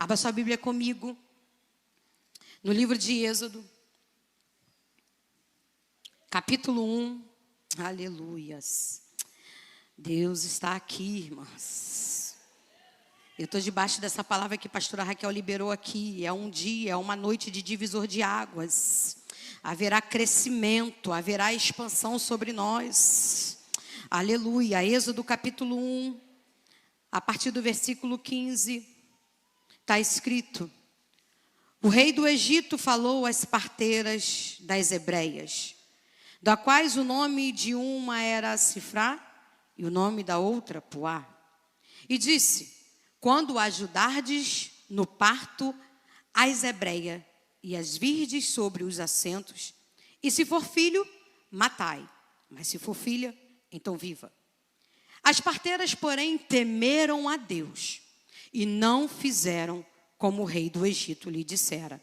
Abra sua Bíblia comigo, no livro de Êxodo, capítulo 1, aleluias. Deus está aqui, irmãs. Eu estou debaixo dessa palavra que a pastora Raquel liberou aqui. É um dia, é uma noite de divisor de águas. Haverá crescimento, haverá expansão sobre nós. Aleluia. Êxodo capítulo 1, a partir do versículo 15, está escrito: o rei do Egito falou às parteiras das hebreias, da quais o nome de uma era Sifrá e o nome da outra Puá. E disse: quando ajudardes no parto as hebreias e as virdes sobre os assentos, e se for filho, matai, mas se for filha, então viva. As parteiras, porém, temeram a Deus e não fizeram como o rei do Egito lhe dissera.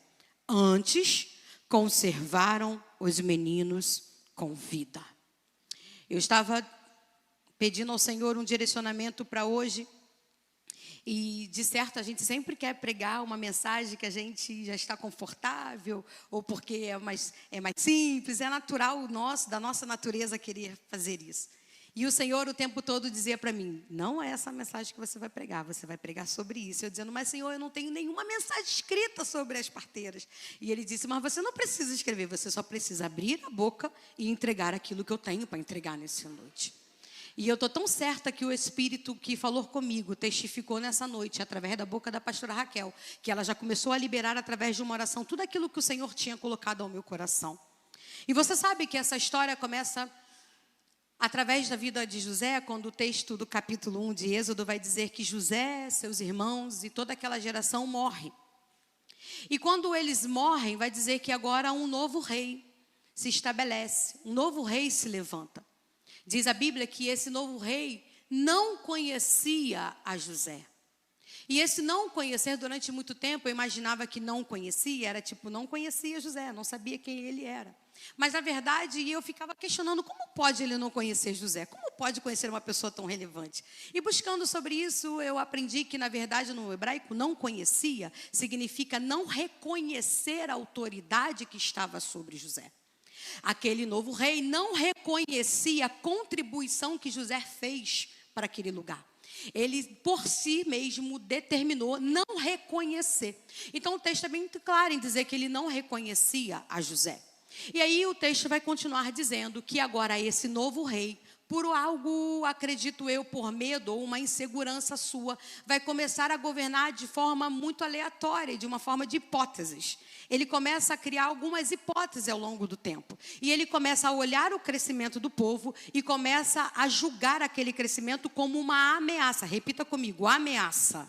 Antes, conservaram os meninos com vida. Eu estava pedindo ao Senhor um direcionamento para hoje. E, de certo, a gente sempre quer pregar uma mensagem que a gente já está confortável, ou porque é mais simples, é natural da nossa natureza querer fazer isso. E o Senhor o tempo todo dizia para mim: não é essa mensagem que você vai pregar sobre isso. Eu dizendo: mas Senhor, eu não tenho nenhuma mensagem escrita sobre as parteiras. E Ele disse: mas você não precisa escrever, você só precisa abrir a boca e entregar aquilo que eu tenho para entregar nessa noite. E eu estou tão certa que o Espírito que falou comigo testificou nessa noite, através da boca da pastora Raquel, que ela já começou a liberar através de uma oração tudo aquilo que o Senhor tinha colocado ao meu coração. E você sabe que essa história começa através da vida de José, quando o texto do capítulo 1 de Êxodo vai dizer que José, seus irmãos e toda aquela geração morre. E quando eles morrem, vai dizer que agora um novo rei se estabelece, um novo rei se levanta. Diz a Bíblia que esse novo rei não conhecia a José. E esse não conhecer, durante muito tempo, eu imaginava que não conhecia, era tipo, não conhecia José, não sabia quem ele era. Mas, na verdade, eu ficava questionando, como pode ele não conhecer José? Como pode conhecer uma pessoa tão relevante? E buscando sobre isso, eu aprendi que, na verdade, no hebraico, não conhecia significa não reconhecer a autoridade que estava sobre José. Aquele novo rei não reconhecia a contribuição que José fez para aquele lugar. Ele, por si mesmo, determinou não reconhecer. Então, o texto é bem claro em dizer que ele não reconhecia a José. E aí, o texto vai continuar dizendo que agora esse novo rei, por algo, acredito eu, por medo ou uma insegurança sua, vai começar a governar de forma muito aleatória, de uma forma de hipóteses. Ele começa a criar algumas hipóteses ao longo do tempo. E ele começa a olhar o crescimento do povo e começa a julgar aquele crescimento como uma ameaça. Repita comigo, ameaça.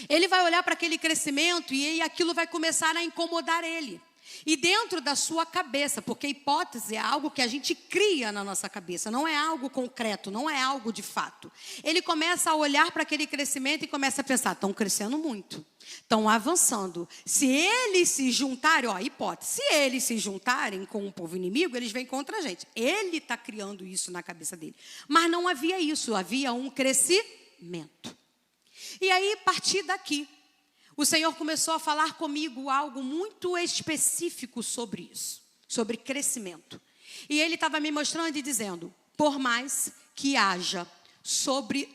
Ele vai olhar para aquele crescimento e aí aquilo vai começar a incomodar ele. E dentro da sua cabeça, porque hipótese é algo que a gente cria na nossa cabeça, não é algo concreto, não é algo de fato. Ele começa a olhar para aquele crescimento e começa a pensar: estão crescendo muito, estão avançando. Se eles se juntarem, hipótese, se eles se juntarem com um povo inimigo, eles vêm contra a gente. Ele está criando isso na cabeça dele. Mas não havia isso, havia um crescimento. E aí, a partir daqui, o Senhor começou a falar comigo algo muito específico sobre isso, sobre crescimento. E Ele estava me mostrando e dizendo: por mais que haja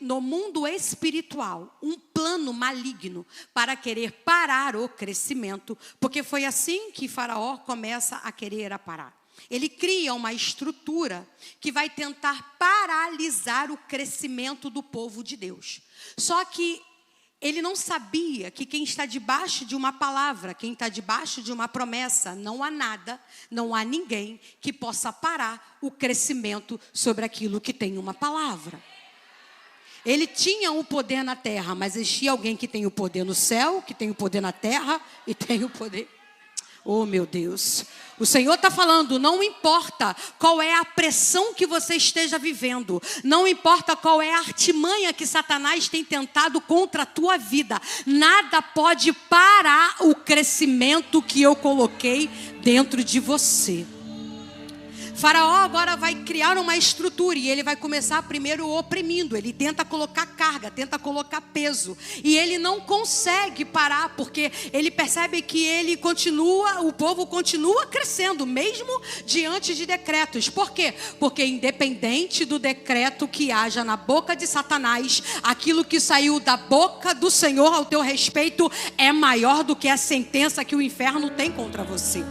no mundo espiritual um plano maligno para querer parar o crescimento, porque foi assim que Faraó começa a querer parar. Ele cria uma estrutura que vai tentar paralisar o crescimento do povo de Deus. Só que ele não sabia que quem está debaixo de uma palavra, quem está debaixo de uma promessa, não há nada, não há ninguém que possa parar o crescimento sobre aquilo que tem uma palavra. Ele tinha o poder na terra, mas existia alguém que tem o poder no céu, que tem o poder na terra e tem o poder... Oh, meu Deus. O Senhor está falando, não importa qual é a pressão que você esteja vivendo, não importa qual é a artimanha que Satanás tem tentado contra a tua vida, nada pode parar o crescimento que eu coloquei dentro de você. Faraó agora vai criar uma estrutura e ele vai começar primeiro oprimindo. Ele tenta colocar carga, tenta colocar peso. E ele não consegue parar, porque ele percebe que o povo continua crescendo, mesmo diante de decretos. Por quê? Porque independente do decreto que haja na boca de Satanás, aquilo que saiu da boca do Senhor ao teu respeito é maior do que a sentença que o inferno tem contra você.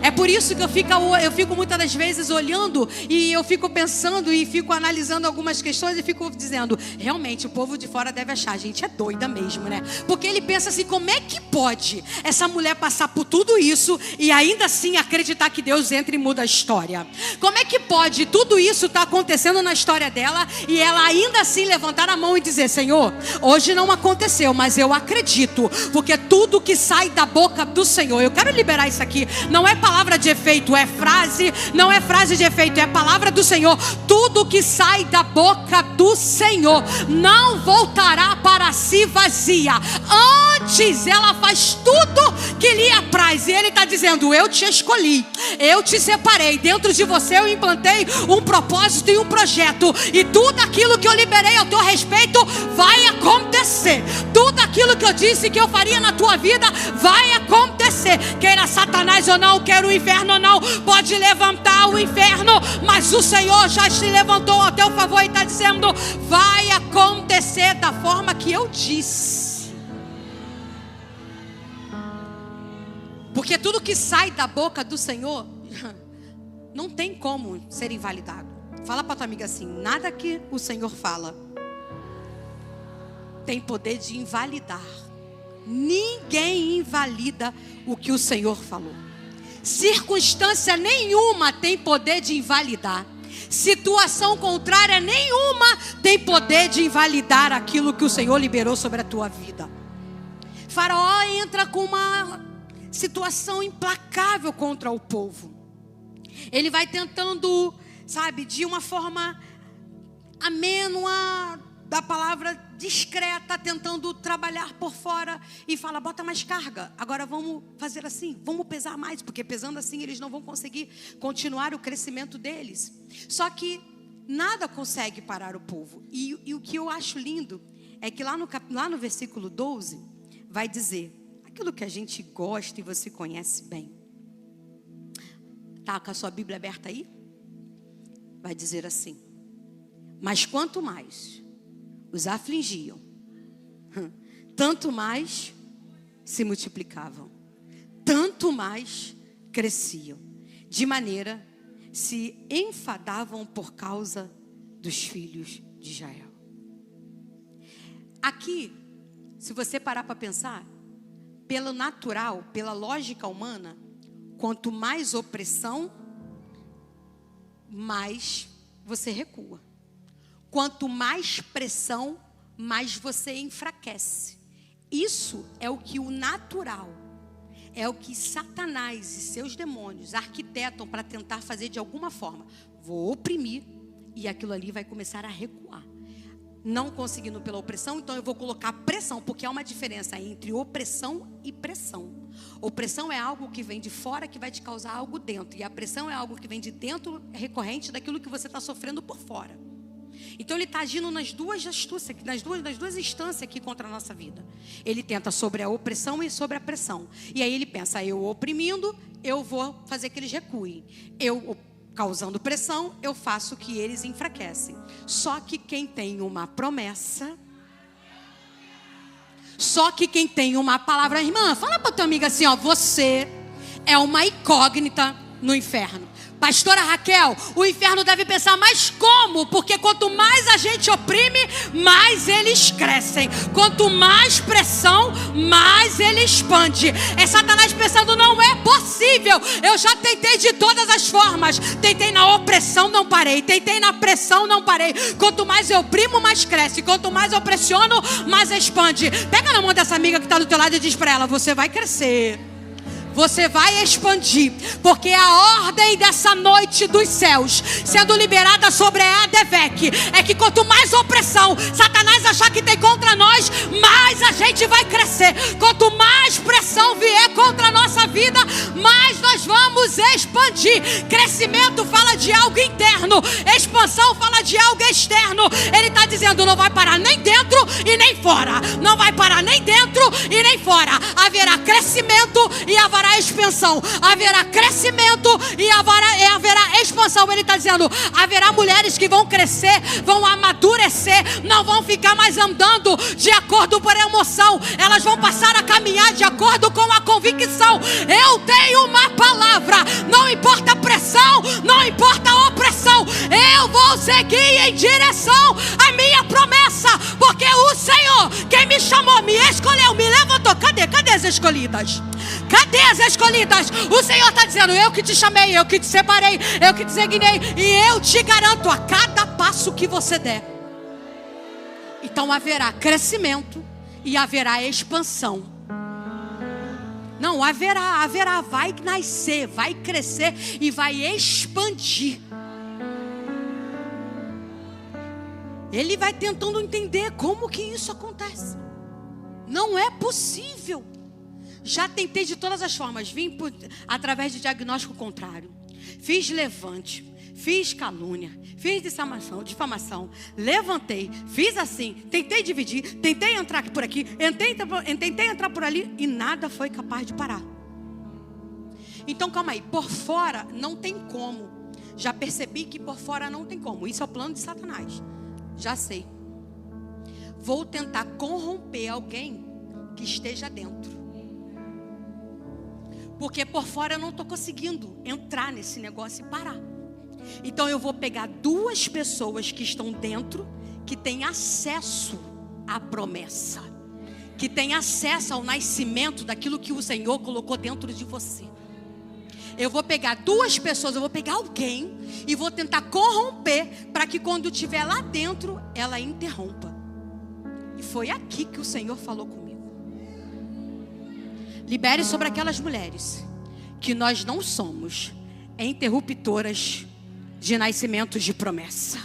É por isso que eu fico muitas das vezes olhando e eu fico pensando e fico analisando algumas questões e fico dizendo, realmente o povo de fora deve achar, a gente é doida mesmo, né? Porque ele pensa assim, como é que pode essa mulher passar por tudo isso e ainda assim acreditar que Deus entra e muda a história? Como é que pode tudo isso estar acontecendo na história dela e ela ainda assim levantar a mão e dizer, Senhor, hoje não aconteceu, mas eu acredito, porque tudo que sai da boca do Senhor, eu quero liberar isso aqui, não é palavra de efeito, é frase, não é frase de efeito, é palavra do Senhor. Tudo que sai da boca do Senhor não voltará para si vazia. Antes ela faz tudo que lhe apraz. E ele está dizendo, eu te escolhi, eu te separei, dentro de você eu implantei um propósito e um projeto, e tudo aquilo que eu liberei ao teu respeito vai acontecer. Tudo aquilo que eu disse que eu faria na tua vida vai acontecer. Queira Satanás ou não, queira o inferno ou não, pode levantar o inferno, mas o Senhor já se levantou ao teu favor e está dizendo, vai acontecer da forma que eu disse. Porque tudo que sai da boca do Senhor não tem como ser invalidado. Fala para tua amiga assim, nada que o Senhor fala tem poder de invalidar. Ninguém invalida o que o Senhor falou. Circunstância nenhuma tem poder de invalidar. Situação contrária nenhuma tem poder de invalidar aquilo que o Senhor liberou sobre a tua vida. Faraó entra com uma situação implacável contra o povo. Ele vai tentando, de uma forma amênua, da palavra discreta, tentando trabalhar por fora, e fala, bota mais carga, agora vamos fazer assim, vamos pesar mais, porque pesando assim eles não vão conseguir continuar o crescimento deles. Só que nada consegue parar o povo, e o que eu acho lindo é que lá no versículo 12 vai dizer, aquilo que a gente gosta e você conhece bem. Tá com a sua Bíblia aberta aí? Vai dizer assim, mas quanto mais os afligiam, tanto mais se multiplicavam, tanto mais cresciam, de maneira se enfadavam por causa dos filhos de Israel. Aqui, se você parar para pensar, pelo natural, pela lógica humana, quanto mais opressão, mais você recua. Quanto mais pressão, mais você enfraquece. Isso é o que o natural, é o que Satanás e seus demônios arquitetam para tentar fazer de alguma forma. Vou oprimir e aquilo ali vai começar a recuar. Não conseguindo pela opressão, então eu vou colocar pressão, porque há uma diferença entre opressão e pressão. Opressão é algo que vem de fora, que vai te causar algo dentro. E a pressão é algo que vem de dentro, é recorrente daquilo que você está sofrendo por fora. Então ele está agindo nas duas astúcias, nas duas instâncias aqui contra a nossa vida. Ele tenta sobre a opressão e sobre a pressão. E aí ele pensa, eu oprimindo, eu vou fazer que eles recuem. Eu causando pressão, eu faço que eles enfraquecem. Só que quem tem uma promessa, só que quem tem uma palavra, irmã, fala para tua amiga assim, ó, você é uma incógnita no inferno. Pastora Raquel, o inferno deve pensar, mas como? Porque quanto mais a gente oprime, mais eles crescem. Quanto mais pressão, mais ele expande. É Satanás pensando, não é possível. Eu já tentei de todas as formas. Tentei na opressão, não parei. Tentei na pressão, não parei. Quanto mais eu oprimo, mais cresce. Quanto mais eu pressiono, mais expande. Pega na mão dessa amiga que está do teu lado e diz para ela, você vai crescer. Você vai expandir, porque a ordem dessa noite dos céus, sendo liberada sobre a ADVEC, é que quanto mais opressão Satanás achar que tem contra nós, mais a gente vai crescer. Quanto mais pressão vier contra a nossa vida, mais nós nós vamos expandir. Crescimento fala de algo interno, expansão fala de algo externo. Ele está dizendo: não vai parar nem dentro e nem fora. Não vai parar nem dentro e nem fora. Haverá crescimento e haverá expansão. Haverá crescimento e haverá expansão. Ele está dizendo: haverá mulheres que vão crescer, vão amadurecer, não vão ficar mais andando de acordo por emoção. Elas vão passar a caminhar de acordo com a convicção. Eu tenho uma palavra. Não importa a pressão, não importa a opressão, eu vou seguir em direção à minha promessa, porque o Senhor, quem me chamou, me escolheu, me levantou. Cadê as escolhidas? Cadê as escolhidas? O Senhor está dizendo: eu que te chamei, eu que te separei, eu que te designei, e eu te garanto a cada passo que você der. Então haverá crescimento e haverá expansão. Não, haverá, vai nascer, vai crescer e vai expandir. Ele vai tentando entender como que isso acontece. Não é possível. Já tentei de todas as formas. Vim através de diagnóstico contrário. Fiz levante. Fiz calúnia. Fiz difamação. Levantei. Fiz assim. Tentei dividir. Tentei entrar por aqui. Tentei entrar por ali. E nada foi capaz de parar. Então calma aí. Por fora não tem como. Já percebi que por fora não tem como. Isso é o plano de Satanás. Já sei. Vou tentar corromper alguém que esteja dentro. Porque por fora eu não estou conseguindo entrar nesse negócio e parar. Então eu vou pegar duas pessoas que estão dentro, que têm acesso à promessa, que têm acesso ao nascimento daquilo que o Senhor colocou dentro de você. Eu vou pegar duas pessoas, eu vou pegar alguém e vou tentar corromper para que quando estiver lá dentro, ela interrompa. E foi aqui que o Senhor falou comigo. Libere sobre aquelas mulheres que nós não somos interruptoras de nascimentos de promessa.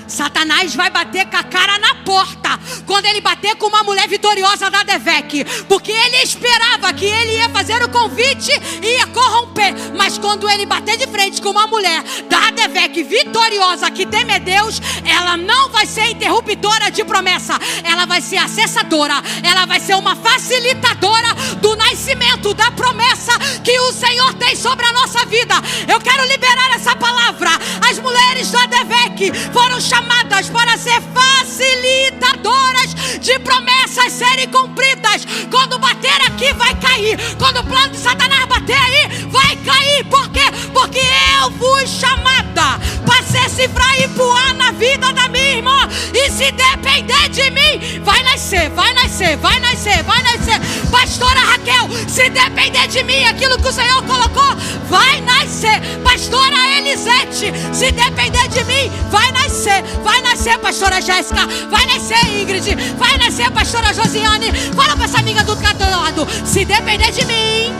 Satanás vai bater com a cara na porta quando ele bater com uma mulher vitoriosa da Devec, porque ele esperava que ele ia fazer o convite e ia corromper. Mas quando ele bater de frente com uma mulher da Devec vitoriosa que teme a Deus, ela não vai ser interruptora de promessa, ela vai ser acessadora, ela vai ser uma facilitadora do nascimento da promessa que o Senhor tem sobre a nossa vida. Eu quero liberar essa palavra. As mulheres da Devec foram chamadas para ser facilitadoras de promessas serem cumpridas. Quando bater aqui vai cair. Quando o plano de Satanás bater aí, vai cair. Por quê? Porque eu fui chamada para ser cifrar e voar na vida da minha irmã. E se depender de mim, vai nascer, vai nascer, vai nascer, vai nascer. Pastora Raquel, se depender de mim, aquilo que o Senhor colocou, vai nascer. Pastora Elisete, se depender de mim, vai nascer. Vai nascer, pastora Jéssica. Vai nascer, Ingrid. Vai nascer, pastora Josiane. Fala para essa amiga do lado. Se depender de mim,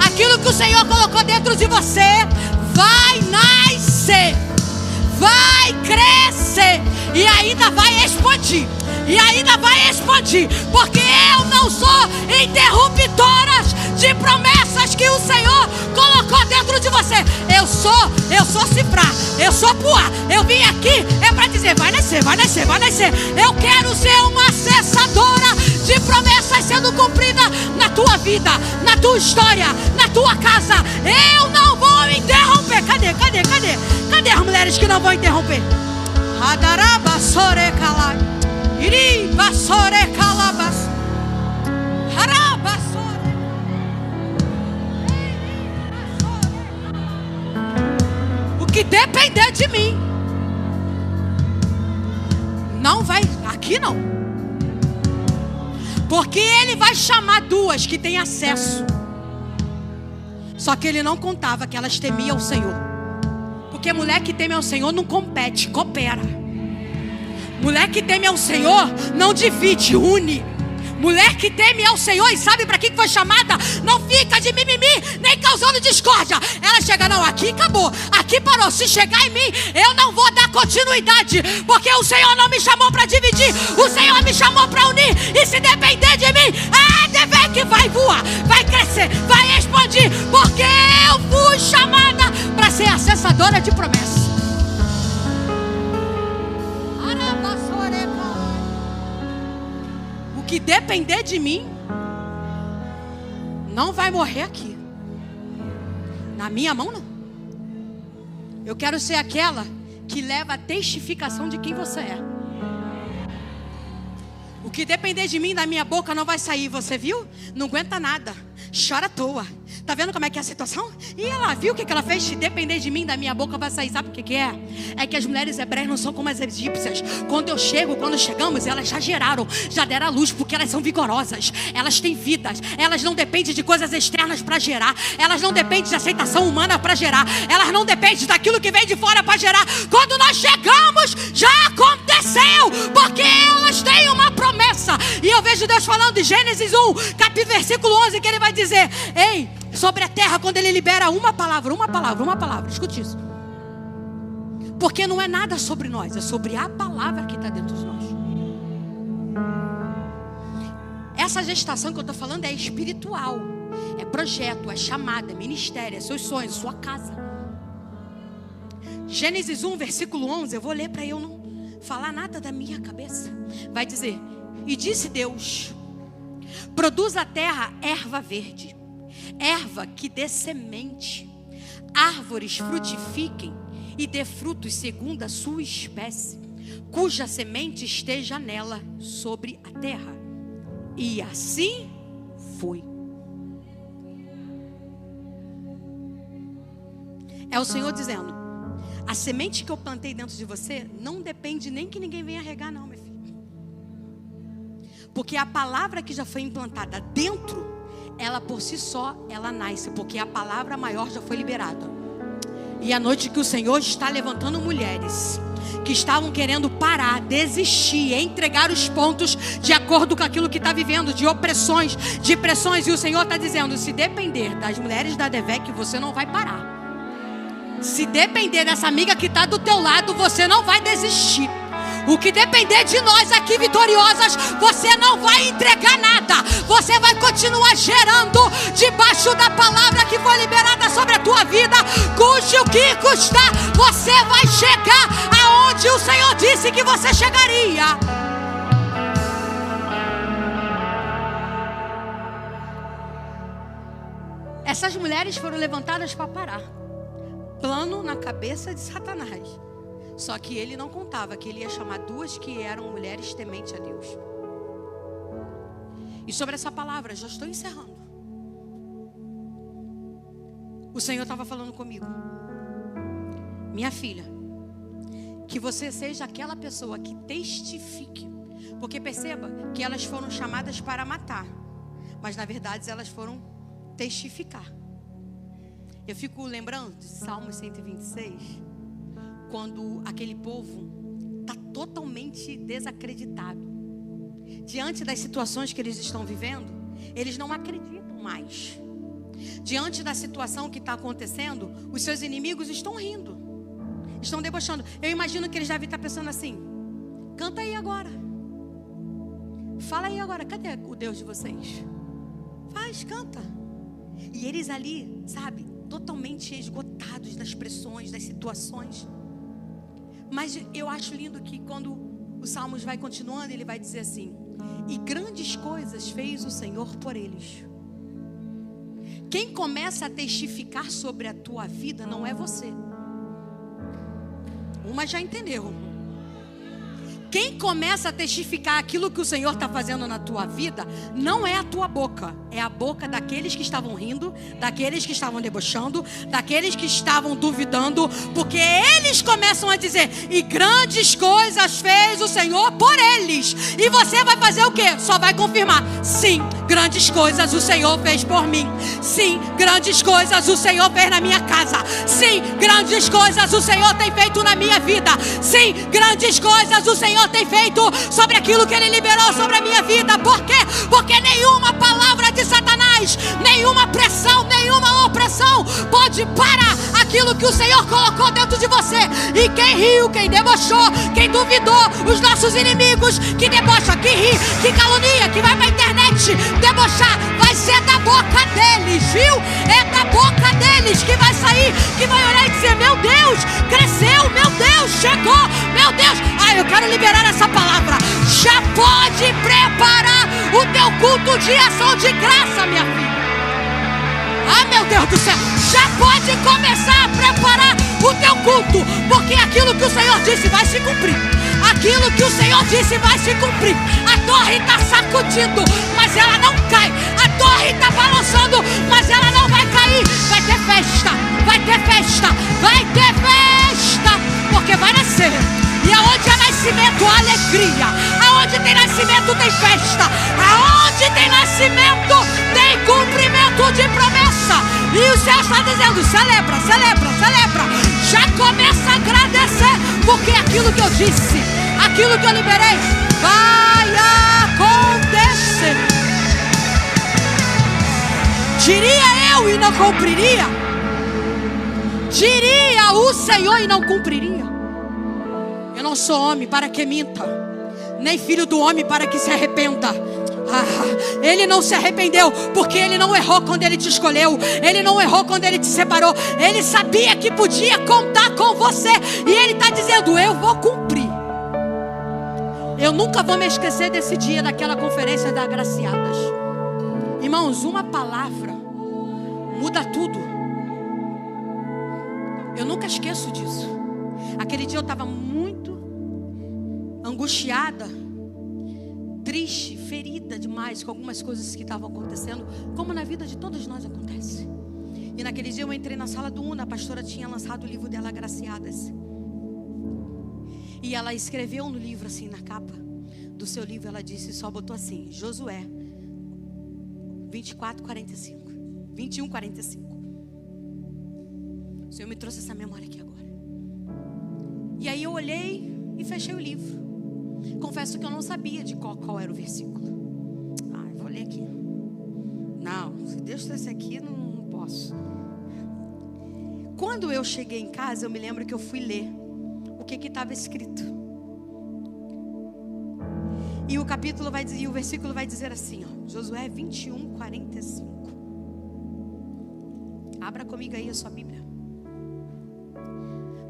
aquilo que o Senhor colocou dentro de você vai nascer, vai crescer e ainda vai expandir. E ainda vai expandir, porque eu não sou interruptora de promessas que o Senhor colocou dentro de você. Eu sou cifrar, eu sou puar. Eu vim aqui é para dizer: vai nascer, vai nascer, vai nascer. Eu quero ser uma acessadora de promessas sendo cumpridas na tua vida, na tua história, na tua casa. Eu não vou interromper. Cadê as mulheres que não vão interromper? Hadaraba sore kalai. Iri basore calabas. Harabasore. O que depender de mim não vai, aqui não. Porque ele vai chamar duas que têm acesso. Só que ele não contava que elas temiam o Senhor. Porque mulher que teme ao Senhor não compete, coopera. Mulher que teme ao Senhor não divide, une. Mulher que teme ao Senhor e sabe para que foi chamada, não fica de mimimi, nem causando discórdia. Ela chega: não, aqui acabou, aqui parou. Se chegar em mim, eu não vou dar continuidade, porque o Senhor não me chamou para dividir, o Senhor me chamou para unir. E se depender de mim, a Devec vai voar, vai crescer. crescer, vai expandir, porque eu fui chamada para ser acessadora de promessas. O que depender de mim não vai morrer aqui. Na minha mão não. Eu quero ser aquela que leva a testificação de quem você é. O que depender de mim, da minha boca não vai sair. Você viu? Não aguenta nada. Chora à toa. Tá vendo como é que é a situação? E ela viu o que ela fez? Se depender de mim, da minha boca vai sair. Sabe o que é? É que as mulheres hebreias não são como as egípcias. Quando chegamos, elas já geraram, já deram a luz, porque elas são vigorosas. Elas têm vidas. Elas não dependem de coisas externas para gerar. Elas não dependem de aceitação humana para gerar. Elas não dependem daquilo que vem de fora para gerar. Quando nós chegamos, já aconteceu, porque elas têm uma promessa. E eu vejo Deus falando de Gênesis 1, versículo 11, que Ele vai dizer: ei, sobre a terra, quando Ele libera uma palavra, escute isso. Porque não é nada sobre nós, é sobre a palavra que está dentro de nós. Essa gestação que eu estou falando é espiritual, é projeto, é chamada, é ministério, é seus sonhos, sua casa. Gênesis 1, versículo 11, eu vou ler para eu não falar nada da minha cabeça. Vai dizer: e disse Deus: produz a terra erva verde, erva que dê semente, árvores frutifiquem e dê frutos segundo a sua espécie, cuja semente esteja nela sobre a terra. E assim foi. É o Senhor dizendo: a semente que eu plantei dentro de você não depende nem que ninguém venha regar, não, meu filho. Porque a palavra que já foi implantada dentro, ela por si só, ela nasce, porque a palavra maior já foi liberada. E a noite que o Senhor está levantando mulheres que estavam querendo parar, desistir, entregar os pontos de acordo com aquilo que está vivendo, de opressões, de pressões. E o Senhor está dizendo: se depender das mulheres da DEVEC, você não vai parar. Se depender dessa amiga que está do teu lado, você não vai desistir. O que depender de nós aqui vitoriosas, você não vai entregar nada. Você vai continuar gerando debaixo da palavra que foi liberada sobre a tua vida. Custe o que custar, você vai chegar aonde o Senhor disse que você chegaria. Essas mulheres foram levantadas para parar. Plano na cabeça de Satanás. Só que ele não contava que ele ia chamar duas que eram mulheres tementes a Deus. E sobre essa palavra, já estou encerrando. O Senhor estava falando comigo: minha filha, que você seja aquela pessoa que testifique. Porque perceba que elas foram chamadas para matar, mas na verdade elas foram testificar. Eu fico lembrando de Salmo 126, quando aquele povo está totalmente desacreditado. Diante das situações que eles estão vivendo, eles não acreditam mais. Diante da situação que está acontecendo, os seus inimigos estão rindo, estão debochando. Eu imagino que eles devem estar pensando assim: canta aí agora, fala aí agora, cadê o Deus de vocês? Faz, canta. E eles ali, sabe, totalmente esgotados das pressões, das situações. Mas eu acho lindo que quando o Salmos vai continuando, ele vai dizer assim: e grandes coisas fez o Senhor por eles. Quem começa a testificar sobre a tua vida não é você. Uma já entendeu. Quem começa a testificar aquilo que o Senhor está fazendo na tua vida não é a tua boca, é a boca daqueles que estavam rindo, daqueles que estavam debochando, daqueles que estavam duvidando, porque eles começam a dizer: e grandes coisas fez o Senhor por eles. E você vai fazer o quê? Só vai confirmar: sim, grandes coisas o Senhor fez por mim. Sim, grandes coisas o Senhor fez na minha casa. Sim, grandes coisas o Senhor tem feito na minha vida. Sim, grandes coisas o Senhor tem feito sobre aquilo que Ele liberou sobre a minha vida. Por quê? Porque nenhuma palavra de Satanás, nenhuma pressão, nenhuma opressão pode parar aquilo que o Senhor colocou dentro de você. E quem riu, quem debochou, quem duvidou, os nossos inimigos que debocham, que ri, que calunia, que vai pra internet debochar, vai ser da boca dele. ungiu, é da boca deles que vai sair, que vai olhar e dizer: meu Deus, cresceu, meu Deus, chegou, meu Deus. Eu quero liberar essa palavra. Já pode preparar o teu culto de ação de graça, minha filha. Meu Deus do céu, já pode começar a preparar o teu culto, porque aquilo que o Senhor disse vai se cumprir. Aquilo que o Senhor disse vai se cumprir. A torre está sacudindo, mas ela não cai. A torre está balançando, mas ela não vai cair. Vai ter festa, vai ter festa, vai ter festa, porque vai nascer. E aonde há nascimento, há alegria. Aonde tem nascimento, tem festa. Aonde tem nascimento, tem cumprimento de promessa. E o céu está dizendo: celebra, celebra, celebra. Já começa a agradecer, porque aquilo que eu disse, aquilo que eu liberei, vai acontecer. Diria eu e não cumpriria. Diria o Senhor e não cumpriria. Eu não sou homem para que minta, nem filho do homem para que se arrependa. Ele não se arrependeu, porque ele não errou quando ele te escolheu. Ele não errou quando ele te separou. Ele sabia que podia contar com você. E ele está dizendo: eu vou cumprir. Eu nunca vou me esquecer desse dia, daquela conferência da Agraciadas. Irmãos, uma palavra muda tudo. Eu nunca esqueço disso. Aquele dia eu estava muito angustiada, triste, ferida demais com algumas coisas que estavam acontecendo, como na vida de todos nós acontece. E naquele dia eu entrei na sala do Una. A pastora tinha lançado o livro dela, Agraciadas. E ela escreveu no livro, assim, na capa do seu livro, ela disse, só botou assim: Josué 21:45. O Senhor me trouxe essa memória aqui agora. E aí eu olhei e fechei o livro. Confesso que eu não sabia de qual era o versículo. Eu vou ler aqui. Não, se Deus trouxe aqui, não posso. Quando eu cheguei em casa, eu me lembro que eu fui ler o que estava escrito. E o capítulo vai dizer, e o versículo vai dizer assim, Josué 21:45. Abra comigo aí a sua Bíblia.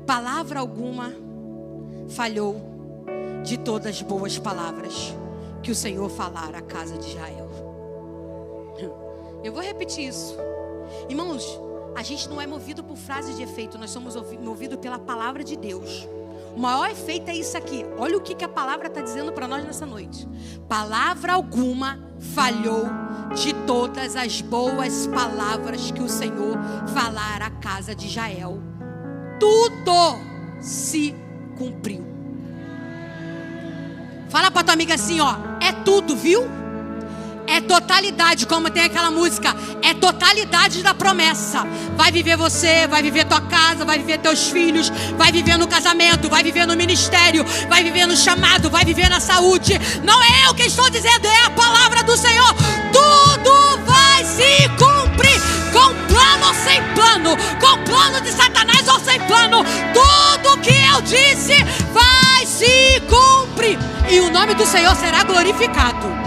Palavra alguma falhou de todas as boas palavras que o Senhor falara à casa de Israel. Eu vou repetir isso. Irmãos, a gente não é movido por frases de efeito, nós somos movidos pela palavra de Deus. O maior efeito é isso aqui. Olha o que a palavra está dizendo para nós nessa noite. Palavra alguma falhou de todas as boas palavras que o Senhor falara à casa de Israel. Tudo se cumpriu. Fala para tua amiga assim, é tudo, viu? É totalidade, como tem aquela música, é totalidade da promessa. Vai viver você, vai viver tua casa, vai viver teus filhos, vai viver no casamento, vai viver no ministério, vai viver no chamado, vai viver na saúde. Não é eu que estou dizendo, é a palavra do Senhor. Tudo vai se cumprir, com plano ou sem plano, com plano de Satanás ou sem plano. Tudo que eu disse vai se cumprir. E o nome do Senhor será glorificado.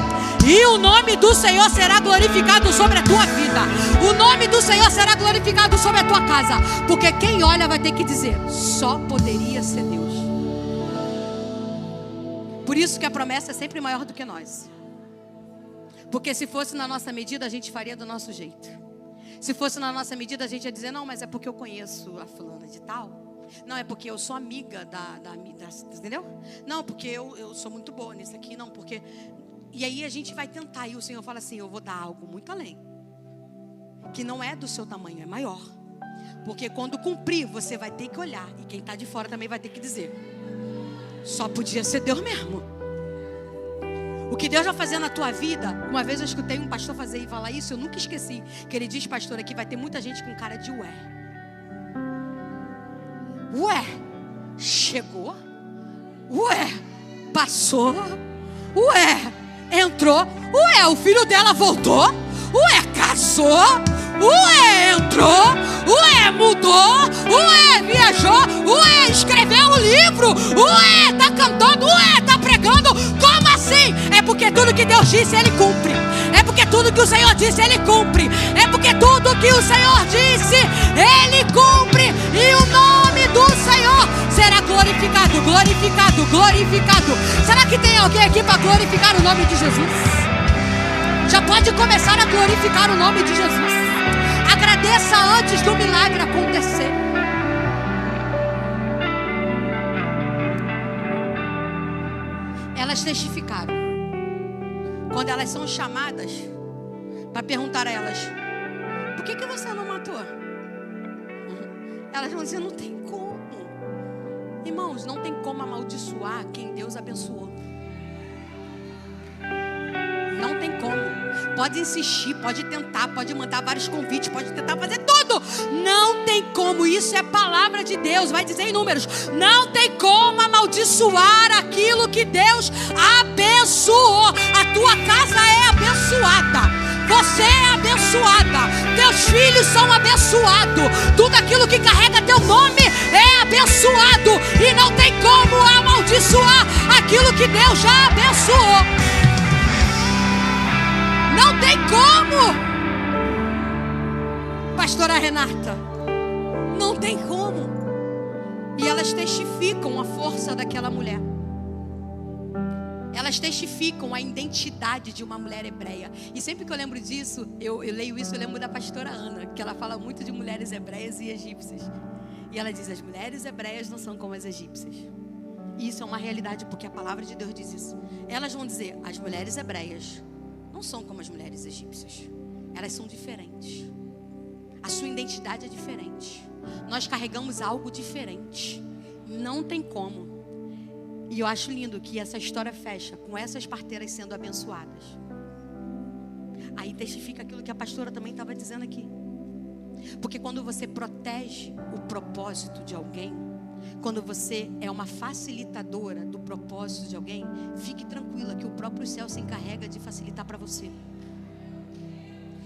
E o nome do Senhor será glorificado sobre a tua vida. O nome do Senhor será glorificado sobre a tua casa. Porque quem olha vai ter que dizer, só poderia ser Deus. Por isso que a promessa é sempre maior do que nós. Porque se fosse na nossa medida, a gente faria do nosso jeito. Se fosse na nossa medida, a gente ia dizer, não, mas é porque eu conheço a fulana de tal. Não, é porque eu sou amiga da entendeu? Não, porque eu sou muito boa nisso aqui. Não, porque... E aí a gente vai tentar, e o Senhor fala assim, eu vou dar algo muito além, que não é do seu tamanho, é maior. Porque quando cumprir, você vai ter que olhar, e quem está de fora também vai ter que dizer, só podia ser Deus mesmo. O que Deus vai fazer na tua vida, uma vez eu escutei um pastor falar isso, eu nunca esqueci, que ele diz, pastor, aqui vai ter muita gente com cara de ué. Ué, chegou? Ué, passou? Ué, entrou? Ué, o filho dela voltou? Ué, casou? Ué, entrou? Ué, mudou? Ué, viajou? Ué, escreveu um livro? Ué, tá cantando? Ué, tá pregando? Como assim? É porque tudo que Deus disse, Ele cumpre. É porque tudo que o Senhor disse, Ele cumpre. É porque tudo que o Senhor disse, Ele cumpre, e o nome do Senhor será glorificado, glorificado, glorificado. Será que tem alguém aqui para glorificar o nome de Jesus? Já pode começar a glorificar o nome de Jesus. Agradeça antes do milagre acontecer. Elas testificaram. Quando elas são chamadas para perguntar a elas: por que você não matou? Elas vão dizer: não tem como. Irmãos, não tem como amaldiçoar quem Deus abençoou. Não tem como. Pode insistir, pode tentar, pode mandar vários convites, pode tentar fazer tudo. Não tem como. Isso é palavra de Deus. Vai dizer em Números: não tem como amaldiçoar aquilo que Deus abençoou. A tua casa é abençoada. Você é abençoada. Teus filhos são abençoados. Tudo aquilo que carrega teu nome é abençoado. E não tem como amaldiçoar aquilo que Deus já abençoou. Não tem como. Pastora Renata, não tem como. E elas testificam a força daquela mulher. Elas testificam a identidade de uma mulher hebreia. E sempre que eu lembro disso, eu leio isso, eu lembro da pastora Ana, que ela fala muito de mulheres hebreias e egípcias. E ela diz: as mulheres hebreias não são como as egípcias. E isso é uma realidade, porque a palavra de Deus diz isso. Elas vão dizer: as mulheres hebreias não são como as mulheres egípcias. Elas são diferentes. A sua identidade é diferente. Nós carregamos algo diferente. Não tem como. E eu acho lindo que essa história fecha com essas parteiras sendo abençoadas. Aí testifica aquilo que a pastora também estava dizendo aqui. Porque quando você protege o propósito de alguém, quando você é uma facilitadora do propósito de alguém, fique tranquila que o próprio céu se encarrega de facilitar para você.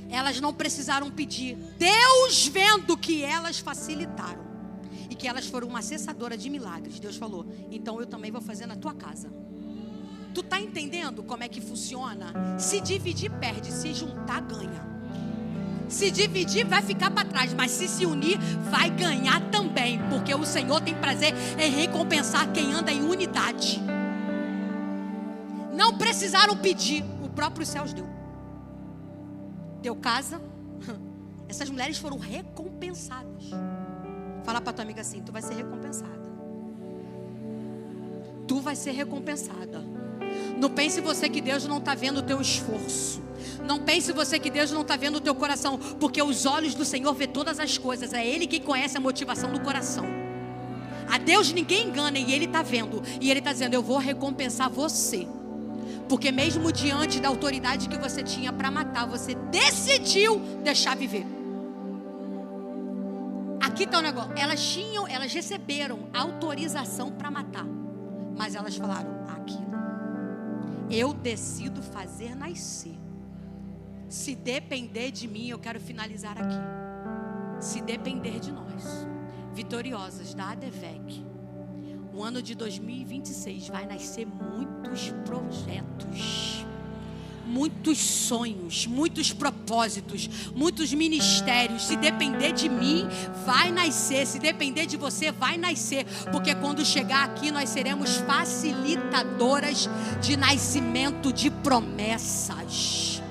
Elas não precisaram pedir. Deus, vendo que elas facilitaram e que elas foram uma acessadora de milagres, Deus falou: então eu também vou fazer na tua casa. Tu tá entendendo como é que funciona? Se dividir, perde. Se juntar, ganha. Se dividir, vai ficar para trás. Mas se unir, vai ganhar também. Porque o Senhor tem prazer em recompensar quem anda em unidade. Não precisaram pedir. O próprio céu deu. Deu casa. Essas mulheres foram recompensadas. Fala para tua amiga assim: tu vai ser recompensada. Tu vai ser recompensada. Não pense você que Deus não está vendo o teu esforço. Não pense você que Deus não está vendo o teu coração. Porque os olhos do Senhor vê todas as coisas. É Ele quem conhece a motivação do coração. A Deus ninguém engana, e Ele está vendo. E Ele está dizendo: eu vou recompensar você. Porque mesmo diante da autoridade que você tinha para matar, você decidiu deixar viver. Aqui está o negócio. Elas receberam autorização para matar. Mas elas falaram: aquilo eu decido fazer nascer. Se depender de mim, eu quero finalizar aqui. Se depender de nós, vitoriosas da ADVEC, o ano de 2026 vai nascer muitos projetos, muitos sonhos, muitos propósitos, muitos ministérios. Se depender de mim, vai nascer. Se depender de você, vai nascer. Porque quando chegar aqui, nós seremos facilitadoras de nascimento de promessas.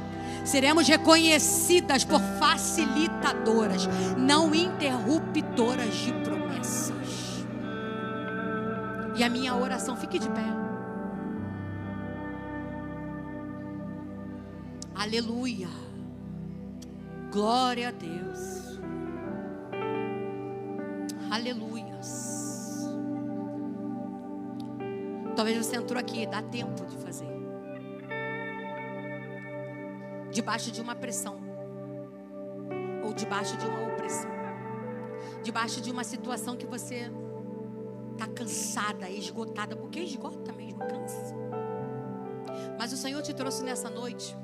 Seremos reconhecidas por facilitadoras, não interruptoras de promessas. E a minha oração, fique de pé. Aleluia. Glória a Deus. Aleluias. Talvez você entrou aqui, dá tempo de fazer. Debaixo de uma pressão, ou debaixo de uma opressão, debaixo de uma situação que você está cansada, esgotada, porque esgota mesmo, cansa. Mas o Senhor te trouxe nessa noite